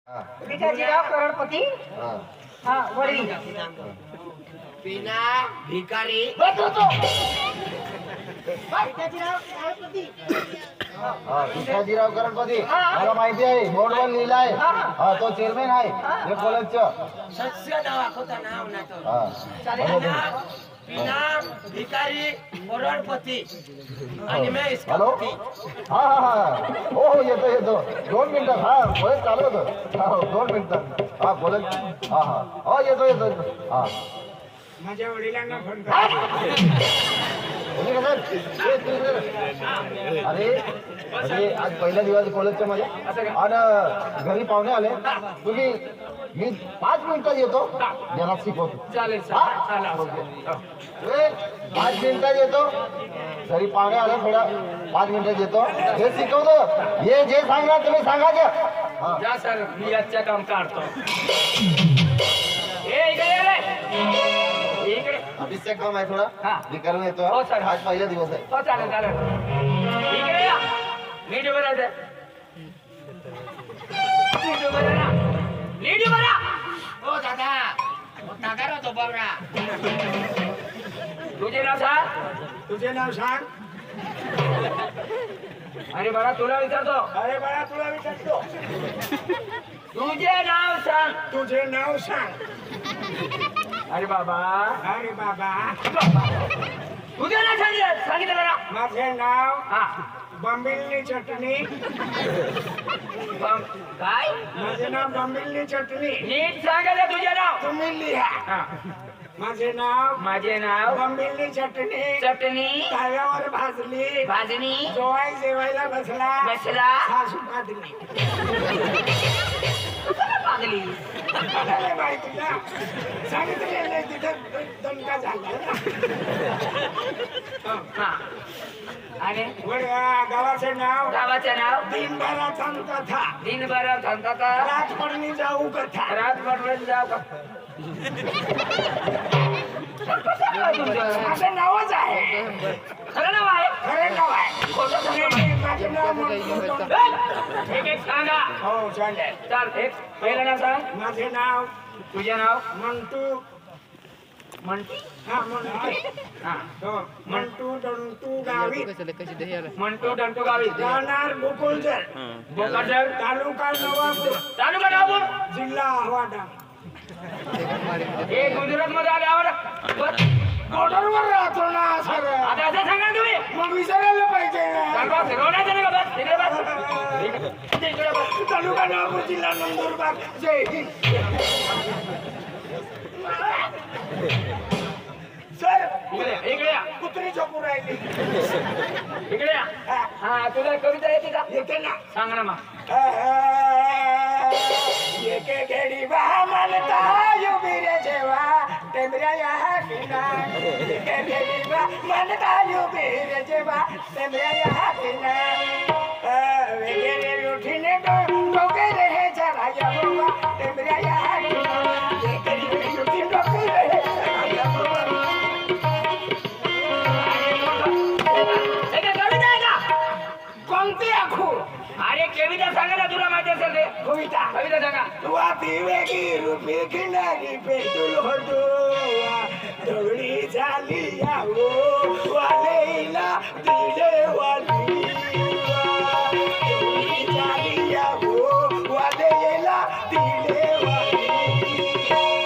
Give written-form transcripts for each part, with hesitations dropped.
भिकाजीराव करोडपती हा वडील पिना भिकारी भिकाजीराव करोडपती मला माहिती आहे बोर्डवर लिहिलं आहे तो चेअरमॅन आहे हे कॉलेजचं सस्य नावाचं नाव ना तो चालेल पिना भिकारी करोडपती आणि मैं इसका हॅलो पति हा हा हा हो हो येतो येतो 2 मिनिटात हा कॉलेज चालू होतं हा 2 मिनिटात हा कॉलेज हा हा हो येतो येतो हा माझ्या वडिलांना फोन अरे अरे आज पहिला दिवस कॉलेजच्या माझ्या आणि घरी पाहुणे आले तुम्ही मी 5 मिनिटात येतो जरा शिकवतो चालेल 5 मिनिटात येतो घरी पाहुणे आले थोडा 5 मिनिटात येतो हे शिकवतो हे जे सांगणार तुम्ही सांगायचं जा सर मी आजच्या काम काढतो इकडे ऑफिसचं काम आहे थोडा हा. मी करून येतो हो, सर. आज पहिला दिवस आहे हो चालेल चालेल इकडे या नीट उभं राहते नीट उभं राहा नीट उभं राहा ओ दादा नागार होतो बाबरा तुझे नाव सांग तुझे नाव सांग अरे बाळा तुला विचारतो अरे बाळा तुला विचारतो तुझे नाव सांग तुझे नाव सांग अरे बाबा अरे बाबा तुझे नाव सांगितलं ना माझे नाव हा बंबिलनी चटणी काय माझे नाव बंबिलनी चटणी नीट सांगायला तुझे नाव तुम्ही लिहा हा. माझे नाव माझे नाव बंबिलनी चटणी चटणी तव्यावर भाजली भाजणी जोवाई जेवायला बसला बसला सासू भाजली भाजली अरे बाई तुला सांगितलेलं नाही तिथं दणका झाला हा आणि गावाचे नाव गावाचे नाव दिनभरा कथा दिनभर थांबतात रात पडणी जाऊ कथा रात पडून जाऊ का माझं नावच आहे खरं नाव आहे खरं नाव आहे खोटं सांगा. माझं नाव एक एक सांगा हो चालेल चाल एक पहिलं नाव सांग माझे नाव तुझे नाव मंटू मंटी हा मंटू हा हो मंटू दंटू गावी मंटू डंटू गावी राहणार गोकुळजर बोकाजर तालुका नवापूर तालुका नागपूर जिल्हा हवाडा हे गुजरात मध्ये आले आवड बॉर्डरवर राहतो ना सर आता असं सांगा तुम्ही मग विचारायला पाहिजे चाल बस रोडायचं नाही का बस तिकडे बस तिकडे बस तालुका नवापूर जिल्हा नंदुरबार जय हिंद सर इकडे या कुत्री झोपू राहिली इकडे या हा तुला कविता येते का येते ना सांग ना मग एके घडी बहा म्हणता युबिरे जेवा टेंबऱ्या या किना एके घडी बहा म्हणता युबिरे जेवा टेंबऱ्या या किना वेगेरे उठीने डोके रे जरा या बाबा टेंबऱ्या या किना एके घडी उठीने डोके रे जरा या बाबा कविता आहे का कोणती आखू अरे कविता सांगा ना तुला माहिती असेल ते कविता कविता सांगा वापी वेगी रुपी किनारी पेटूल होतो दगडी झाली यावो वालेला दिले वाली दगडी झाली यावो वालेला दिले वाली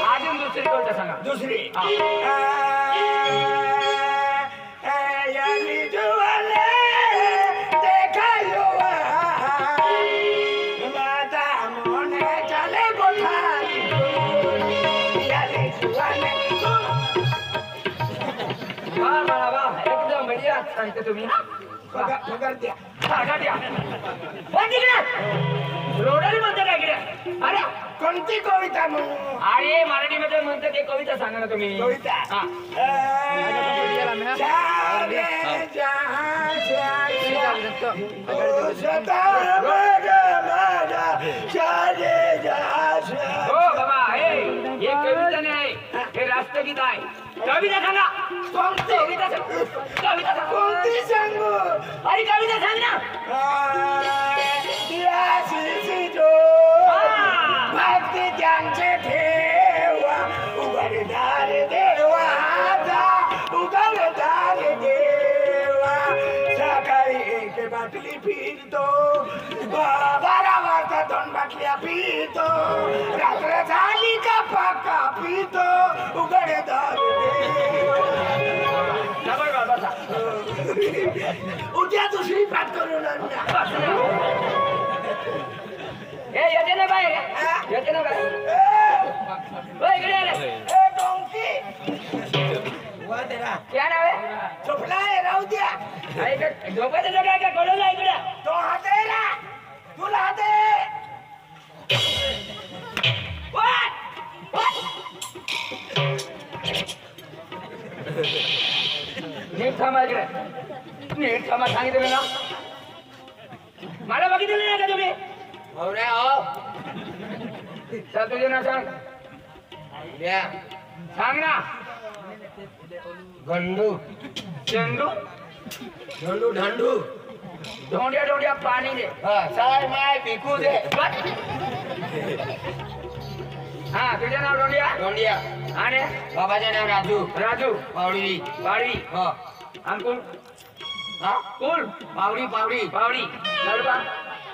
अजून दुसरी कविता सांगा दुसरी हा. याली जुवाले देखायो माता मोने चले कोठारी याली जुवाले वा वा वा एकदम बढिया सांगते तुम्ही पगार द्या रोडारी म्हणते का इकडे अरे कोणती कविता म्हणू अरे मराठीमध्ये म्हणते ते कविता सांगा ना तुम्ही कविता हा. चारे जहां सदा बग माझा चारे जहां हो बाबा हे कविता नाही हे राष्ट्रगीत आहे कविता सांगा कोणती कविता सांग कविता सांग कोणती सांगू अरे कविता सांग ना या सी सी जो हा. देवांचे ठेवा उघडदार देवाचा उघडदार देवा सकाळी एक बाटली पितो 12 वाजता 2 बाटल्या पितो रात्र झाली का पाका पितो उघडदार देवा उद्या दुसरी पाठ करून ए येते ना बाहेर येते ना बाहेर ओय इकडे ये रे. क्या नाव आहे झोपलाय राहू द्या अरे इकडे झोपायचं जगा का कळलं ना इकडे तो हात आहे ना तुला हात आहे नीट थांबा इकडे नीट थांबा सांगितलं ना मला बघितलं नाही का तुम्ही हो रे हो चल तुझे ना सांग सांग ना गंडू चेंडू ढंडू ढंडू धोंड्या धोंड्या पाणी दे साय माय पिकू दे हा तुझे नाव धोंड्या धोंडिया आणि बाबाचे नाव राजू राजू पावडी पाडवी हो अंकुल हा कुल पावडी पावडी पावडी नळबा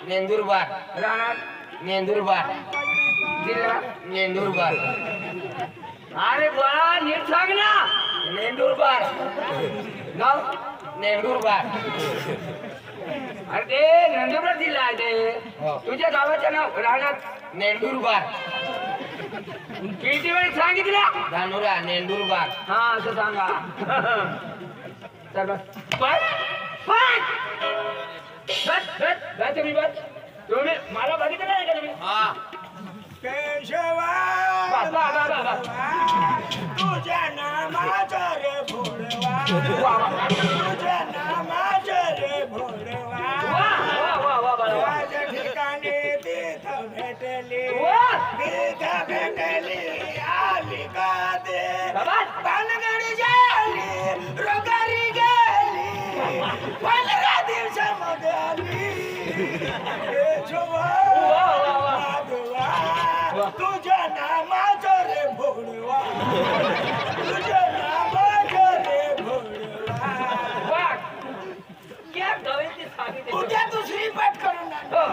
नेंदुरबार राहणार नेंदुरबार जिल्हा नेंदुरबार अरे बाळा नीट सांग ना नेंदुरबार नाव नेंदुरबार अरे ते नंदुरबार जिल्हा आहे ते हो. तुझ्या गावाचं नाव राहणार नेंदुरबार किती वेळ सांगितलं धानुरा नेंदुरबार हा असं सांगा चल बस बस बस तुम्ही बस तुम्ही मला बघितलं नाही का तुम्ही हा बस, बस, बस, बस, बस. तुझ्या नामाचा रे भोडवा वा, वा. तुझ्या नामाचा रे भोडवा वा, वा, वा, वा, वा, वा. माझ्या ठिकाणी तीर्थ भेटली वा. तीर्थ भेटली आली का दे शाबास. पानगडी झाली रोगारी गेली 15 दिवसामध्ये आली हे जोवा वा, वा, वा. माधवा तुझ्या नामाचं रे भोडवा तुझ्या नामाचं रे भोडवा वा. क्या कविता सांगितली. उद्या दुसरी पाठ करून आण. हो.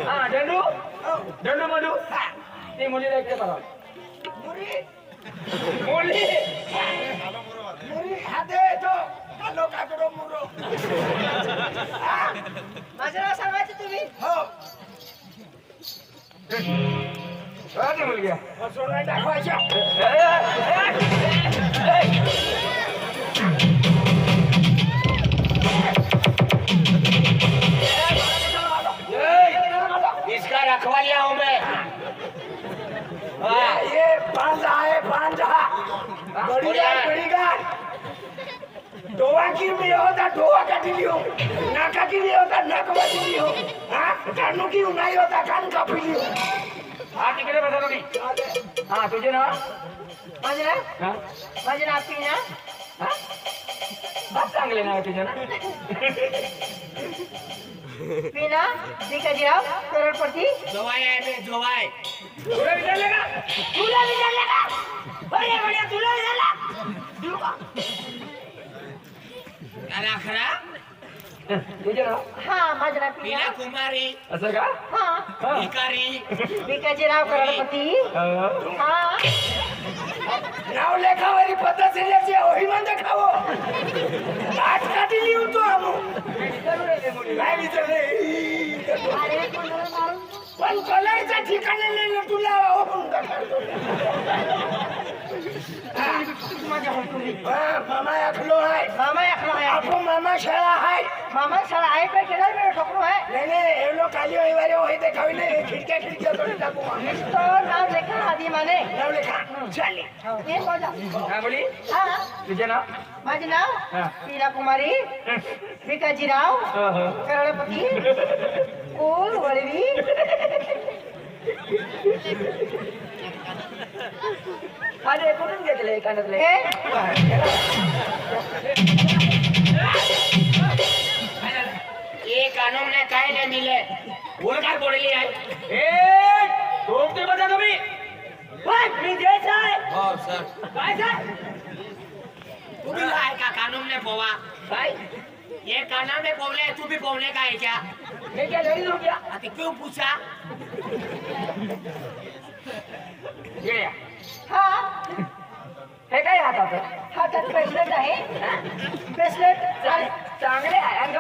हा डंडू डंडू मधू ती मुलीला इकडे बघा मुरी मुली मुरी हाते तो आलो काकडो मुरो माझं नाव सांगायचं तुम्ही हो ती मुलगी सोडून टाकवायच्या इसका रखवालिया हूँ मैं ये पांजा है पांजा बढ़िया बढ़िया डोवा की भी होता डोवा काटी लियो नाका की भी होता नाक काटी लियो हाँ कानों की उनाई होता कान कापी लियो हा तिकडे बसा तुम्ही हा तुझे नाव माझं नाव हा माझं नाव पीना हा बस चांगले नाव तुझे ना पीना भिकाजीराव करोडपती जोवाय आहे मी जोवाय तुला विचारलं का तुला विचारलं का बढिया बढिया तुला विचारलं खरा तुझे नाव हा माझं नाव पीना कुमारी असं का हा हा. भिकारी भिकाजीराव करोडपती हा. हा नाव लेखावारी पद्धतशीर होई म्हणजे खावो आठ काटी लिहू तो आमो विचारू राहिले मुली. काय विचारले अरे कोणाला मारून पण कलरच्या ठिकाणी लिहिलं तुला ओपन करतो माझ्या हलकुली मामा अखलो आहे मामा एकला आहे आपको मामा शाळा आहे मामा साला आहे काय केलं मेरे ठोकरो है नाही नाही एवढं काली वहिवारे होई ते खावी नाही खिडक्या करून टाकू तो नाव लेखा आधी माने नाव लेखा चालेल ये मजा हा मुली हा तुझे नाव माझे नाव हा. पीना कुमारी भिकाजीराव हा, हा. करोडपती कोल वळवी अरे कुठून घेतले कानातले हे ये कानून ने काय नाही मिले बोल काय बोलली आहे ए कोणते बघा तुम्ही पोवा काय ये काना में पोवले तू भी पोवले का है क्या मैं क्या नहीं दूं क्या अति क्यों पूछा ये या. हा हे काय हातात हातात ब्रेसलेट आहे ब्रेसलेट चांगले आहे आणि